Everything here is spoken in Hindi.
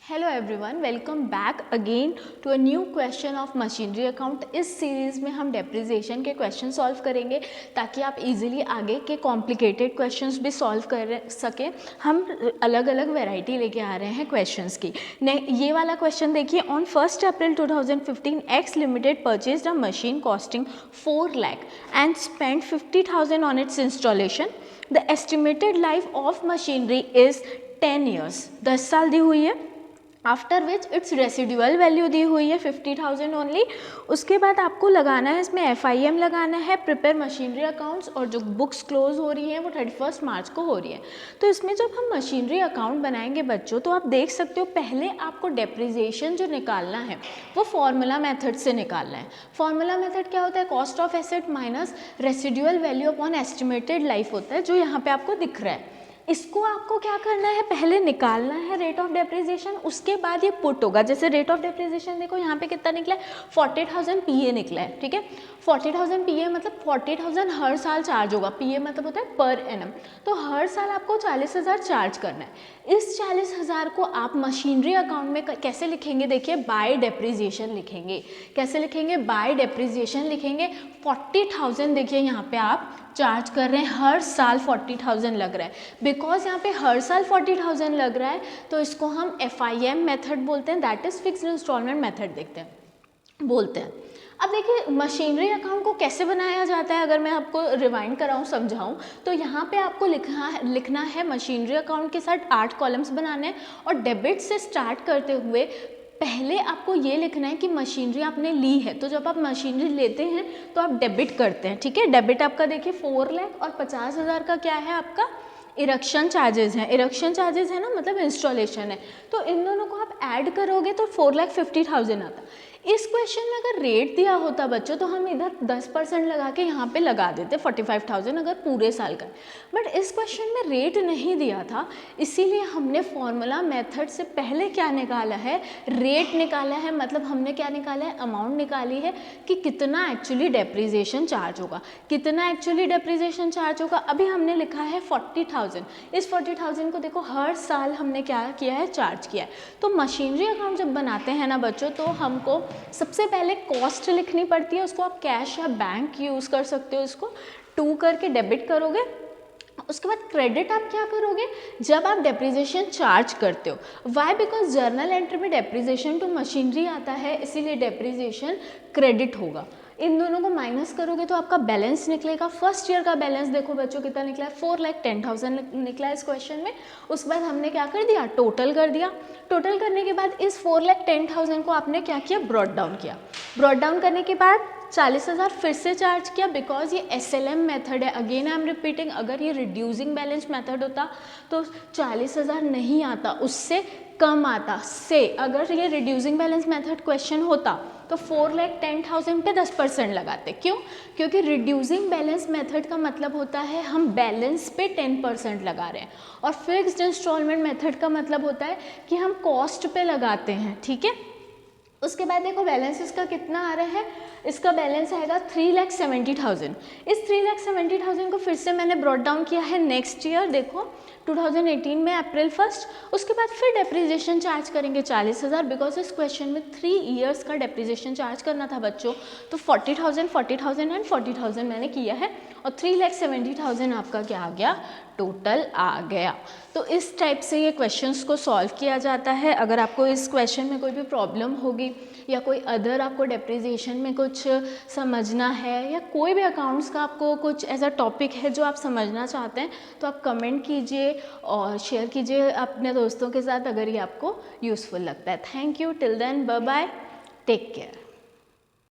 Hello everyone, welcome back again to a new question of machinery account. इस सीरीज़ में हम डेप्रिसिएशन के क्वेश्चन सॉल्व करेंगे ताकि आप इजीली आगे के कॉम्प्लिकेटेड क्वेश्चंस भी सॉल्व कर सकें। हम अलग अलग वैरायटी लेके आ रहे हैं क्वेश्चंस की। ये वाला क्वेश्चन देखिए, on 1 April 2015 X limited purchased a machine costing 4 lakh and spend 50,000 on its installation. The estimated life of machinery is 10 years, 10 साल दी हुई है। After which its residual value दी हुई है 50,000 ओनली। उसके बाद आपको लगाना है इसमें FIM लगाना है, प्रिपेयर मशीनरी अकाउंट्स, और जो बुक्स क्लोज हो रही हैं वो 31 मार्च को हो रही है। तो इसमें जब हम मशीनरी अकाउंट बनाएंगे बच्चों, तो आप देख सकते हो पहले आपको डेप्रिसिएशन जो निकालना है वो फॉर्मूला मेथड से निकालना है। फॉर्मूला मेथड क्या होता है? Cost of asset minus residual value upon estimated life होता है, जो यहाँ पे आपको दिख रहा है। इसको आपको क्या करना है, पहले निकालना है रेट ऑफ डेप्रिसिएशन, उसके बाद ये पुट होगा। जैसे रेट ऑफ डेप्रिसिएशन देखो यहाँ पे कितना निकला है, 40,000 PA निकला है। ठीक है, 40,000 PA मतलब 40,000 हर साल चार्ज होगा। PA मतलब होता है पर एनम। तो हर साल आपको 40,000 चार्ज करना है। इस 40,000 को आप मशीनरी अकाउंट में कैसे लिखेंगे? देखिए, बाय डेप्रिसिएशन लिखेंगे। कैसे लिखेंगे? बाय डेप्रिसिएशन लिखेंगे। 40,000 देखिए यहाँ पे आप चार्ज कर रहे हैं, हर साल 40,000 लग रहा है। बिकॉज यहाँ पे हर साल 40,000 लग रहा है तो इसको हम FIM मेथड बोलते हैं, that is fixed installment method बोलते हैं। अब देखिए मशीनरी अकाउंट को कैसे बनाया जाता है, अगर मैं आपको रिवाइंड कराऊं, समझाऊं, तो यहाँ पे आपको लिखना है मशीनरी अकाउंट के साथ 8 कॉलम्स बनाने हैं। और डेबिट से स्टार्ट करते हुए पहले आपको ये लिखना है कि मशीनरी आपने ली है। तो जब आप मशीनरी लेते हैं तो आप डेबिट करते हैं। ठीक है, डेबिट आपका देखिए 4 लाख और 50,000 का क्या है आपका इरेक्शन चार्जेस हैं। इरेक्शन चार्जेस है ना, मतलब इंस्टॉलेशन है। तो इन दोनों को आप ऐड करोगे तो 4,50,000 आता। इस क्वेश्चन में अगर रेट दिया होता बच्चों तो हम इधर 10% लगा के यहाँ पे लगा देते 45,000 अगर पूरे साल का। बट इस क्वेश्चन में रेट नहीं दिया था, इसीलिए हमने फॉर्मूला मेथड से पहले क्या निकाला है, रेट निकाला है। मतलब हमने क्या निकाला है, अमाउंट निकाली है कि कितना एक्चुअली डेप्रिसिएशन चार्ज होगा। कितना एक्चुअली डेप्रिसिएशन चार्ज होगा, अभी हमने लिखा है 40,000। इस 40,000 को देखो हर साल हमने क्या किया है, चार्ज किया है। तो मशीनरी अकाउंट जब बनाते हैं ना बच्चों, तो हमको सबसे पहले कॉस्ट लिखनी पड़ती है। उसको आप कैश या बैंक यूज़ कर सकते हो, इसको 2 करके डेबिट करोगे। उसके बाद क्रेडिट आप क्या करोगे, जब आप डेप्रिसिएशन चार्ज करते हो। वाई? बिकॉज जर्नल एंट्री में डेप्रिसिएशन टू मशीनरी आता है, इसीलिए डेप्रिसिएशन क्रेडिट होगा। इन दोनों को माइनस करोगे तो आपका बैलेंस निकलेगा। फर्स्ट ईयर का बैलेंस देखो बच्चों कितना निकला है, 4,10,000 निकला है इस क्वेश्चन में। उसके बाद हमने क्या कर दिया, टोटल कर दिया। टोटल करने के बाद इस 4,10,000 को आपने क्या किया, ब्रॉट डाउन किया। ब्रॉट डाउन करने के बाद 40,000 फिर से चार्ज किया, बिकॉज ये SLM मेथड है। अगेन आई एम रिपीटिंग, अगर ये रिड्यूसिंग बैलेंस मेथड होता तो 40,000 नहीं आता, उससे कम आता। से अगर ये रिड्यूसिंग बैलेंस मेथड क्वेश्चन होता तो 4,10,000 पे 10% लगाते। क्यों? क्योंकि रिड्यूसिंग बैलेंस मेथड का मतलब होता है हम बैलेंस पे 10% लगा रहे हैं, और फिक्स्ड इंस्टॉलमेंट मेथड का मतलब होता है कि हम कॉस्ट पे लगाते हैं। ठीक है, उसके बाद देखो बैलेंस इसका कितना आ रहा है, इसका बैलेंस आएगा 3,70,000। इस 3,70,000 को फिर से मैंने ब्रॉट डाउन किया है नेक्स्ट ईयर, देखो 2018 में अप्रैल 1। उसके बाद फिर डेप्रिसिएशन चार्ज करेंगे 40,000, बिकॉज इस क्वेश्चन में 3 ईयर्स का डेप्रिसिएशन चार्ज करना था बच्चों। तो 40,000 40,000 एंड 40,000 मैंने किया है, और 3,70,000 आपका क्या आ गया, टोटल आ गया। तो इस टाइप से ये क्वेश्चंस को सॉल्व किया जाता है। अगर आपको इस क्वेश्चन में कोई भी प्रॉब्लम होगी या कोई अदर आपको डेप्रिसिएशन में कुछ समझना है, या कोई भी अकाउंट्स का आपको कुछ ऐसा टॉपिक है जो आप समझना चाहते हैं, तो आप कमेंट कीजिए और शेयर कीजिए अपने दोस्तों के साथ, अगर ये आपको यूज़फुल लगता है। Thank you, till then bye bye, take care.